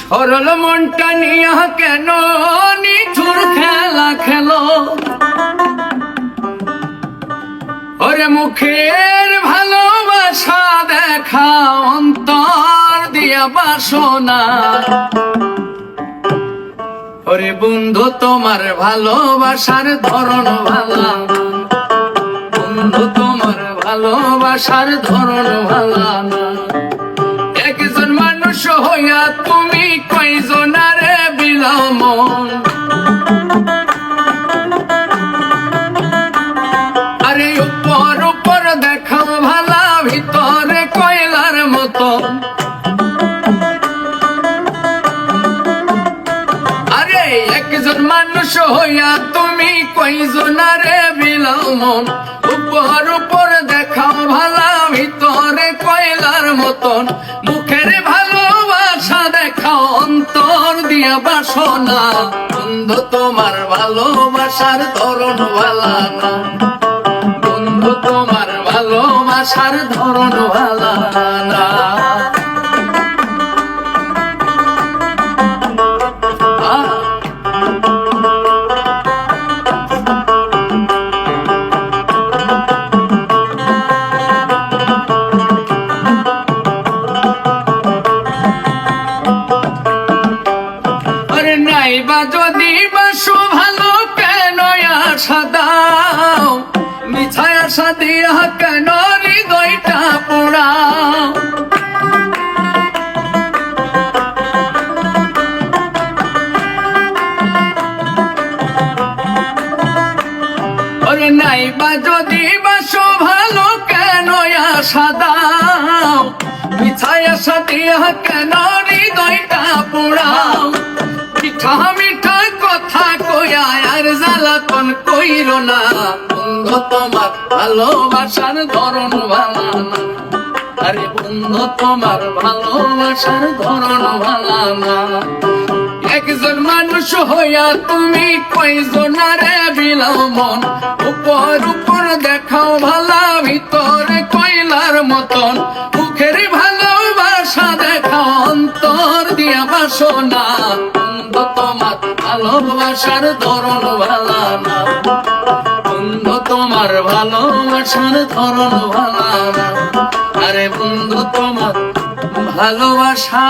সরল মনটা নিয়া কেন নিঠুর খেলা খেলো? ওরে মুখের ভালোবাসা দেখা অন্তর দিয়া বাসনা। ওরে বন্ধু তোমার ভালোবাসার ধরন ভালা, বন্ধু তোমার ভালোবাসার ধরন ভালা না। একজন মানুষ হইয়া তুমি কয়জনারে বিলাও মন? আরে উপর উপর দেখাও ভালা, ভিতরে কয়লার মতো। আরে একজন মানুষ হইয়া তুমি কয়জনারে বিলাও মন? উপর উপর দেখাও ভালা, ভিতরে কয়লার মতন। মুখের ভালোবাসা দেখাও অন্তর দিয়া বাসনা। বন্ধু তোমার ভালোবাসার ধরন ভালা না, বন্ধু তোমার ভালোবাসার ধরন ভালা না। নাইবা যদি বাসো ভালো কেন আশা দাও? মিছায় আশা দিয়া কেন হৃদয়টা পোড়াও? ওরে নাইবা যদি বাসো ভালো কেন আশা দাও? মিছায় আশা দিয়া কেন হৃদয়টা পোড়াও? মিঠা মিঠা কথা কইয়া আর জ্বালাতন কইরো না। বন্ধু তোমার ভালোবাসার ধরন ভালা না, আরে বন্ধু তোমার ভালোবাসার ধরন ভালা না। একজন মানুষ হইয়া তুমি কয়জনারে বিলাও মন? উপর উপর দেখাও ভালা, ভিতরে কয়লার মতন। মুখের ভালোবাসা দেখাও অন্তর দিয়া বাসনা। বন্ধু তোমার ভালোবাসার ধরন ভালা না, বন্ধু তোমার ভালোবাসার ধরন ভালা না। আরে বন্ধু তোমার ভালোবাসা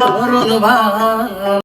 ধরন ভালা।